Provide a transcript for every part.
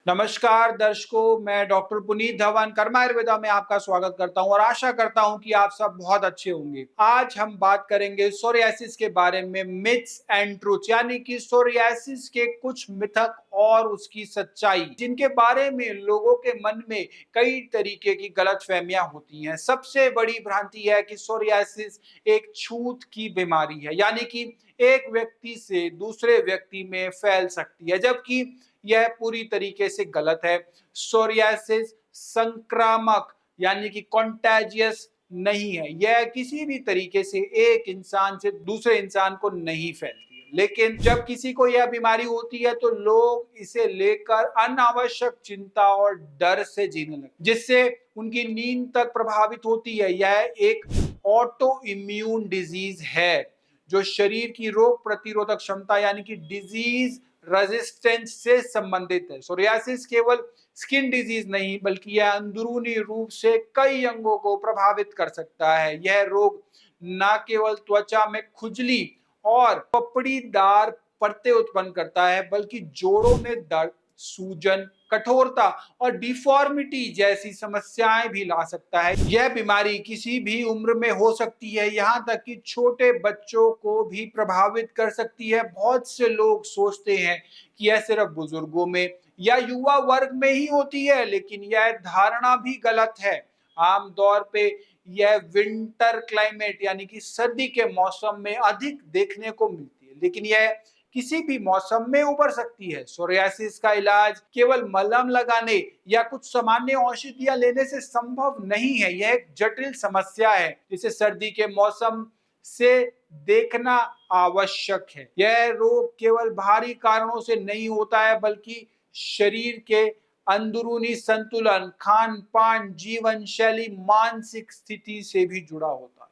नमस्कार दर्शकों, मैं डॉक्टर पुनीत धवन कर्मा आयुर्वेदा में आपका स्वागत करता हूं और आशा करता हूं कि आप सब बहुत अच्छे होंगे। आज हम बात करेंगे सोरियासिस के बारे में, मिथ्स एंड ट्रूथ, यानी कि सोरियासिस के कुछ मिथक और उसकी सच्चाई, जिनके बारे में लोगों के मन में कई तरीके की गलतफहमियां होती हैं। सबसे बड़ी भ्रांति है कि सोरियासिस एक छूत की बीमारी है, यानी कि एक व्यक्ति से दूसरे व्यक्ति में फैल सकती है, जबकि यह पूरी तरीके से गलत है। सोरियासिस संक्रामक यानी कि कॉन्टेजियस नहीं है। यह किसी भी तरीके से एक इंसान से दूसरे इंसान को नहीं फैलती है, लेकिन जब किसी को यह बीमारी होती है तो लोग इसे लेकर अनावश्यक चिंता और डर से जीने लगते, जिससे उनकी नींद तक प्रभावित होती है। यह एक ऑटो इम्यून डिजीज है जो शरीर की रोग प्रतिरोधक क्षमता यानी कि डिजीज रेजिस्टेंस से संबंधित है। सोरियासिस केवल स्किन डिजीज नहीं, बल्कि यह अंदरूनी रूप से कई अंगों को प्रभावित कर सकता है। यह रोग न केवल त्वचा में खुजली और पपड़ीदार परतें उत्पन्न करता है, बल्कि जोड़ों में दर्द, सूजन, कठोरता और डिफॉर्मिटी जैसी समस्याएं भी ला सकता है। यह बीमारी किसी भी उम्र में हो सकती है, यहाँ तक कि छोटे बच्चों को भी प्रभावित कर सकती है। बहुत से लोग सोचते हैं कि यह सिर्फ बुजुर्गों में या युवा वर्ग में ही होती है, लेकिन यह धारणा भी गलत है। आमतौर पे यह विंटर क्लाइमेट यानी कि सर्दी के मौसम में अधिक देखने को मिलती है, लेकिन यह किसी भी मौसम में उभर सकती है। सोरियासिस का इलाज केवल मलहम लगाने या कुछ सामान्य औषधियां लेने से संभव नहीं है। यह एक जटिल समस्या है जिसे सर्दी के मौसम से देखना आवश्यक है। यह रोग केवल बाहरी कारणों से नहीं होता है, बल्कि शरीर के अंदरूनी संतुलन, खान पान, जीवन शैली, मानसिक स्थिति से भी जुड़ा होता है।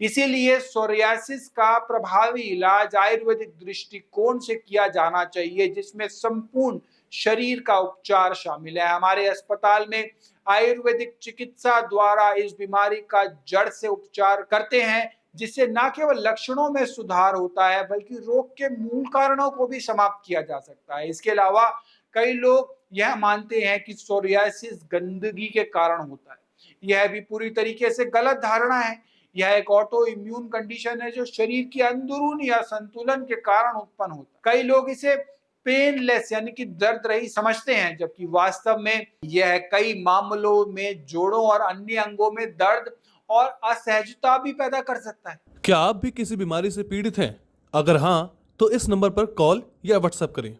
इसीलिए सोरियासिस का प्रभावी इलाज आयुर्वेदिक दृष्टिकोण से किया जाना चाहिए, जिसमें संपूर्ण शरीर का उपचार शामिल है। हमारे अस्पताल में आयुर्वेदिक चिकित्सा द्वारा इस बीमारी का जड़ से उपचार करते हैं, जिससे न केवल लक्षणों में सुधार होता है, बल्कि रोग के मूल कारणों को भी समाप्त किया जा सकता है। इसके अलावा कई लोग यह मानते हैं कि सोरियासिस गंदगी के कारण होता है। यह भी पूरी तरीके से गलत धारणा है। यह एक ऑटो इम्यून कंडीशन है जो शरीर की अंदरूनी असंतुलन के कारण उत्पन्न होता है। कई लोग इसे पेनलेस यानी कि दर्द रहित समझते हैं, जबकि वास्तव में यह कई मामलों में जोड़ों और अन्य अंगों में दर्द और असहजता भी पैदा कर सकता है। क्या आप भी किसी बीमारी से पीड़ित हैं? अगर हाँ, तो इस नंबर पर कॉल या व्हाट्सएप करें।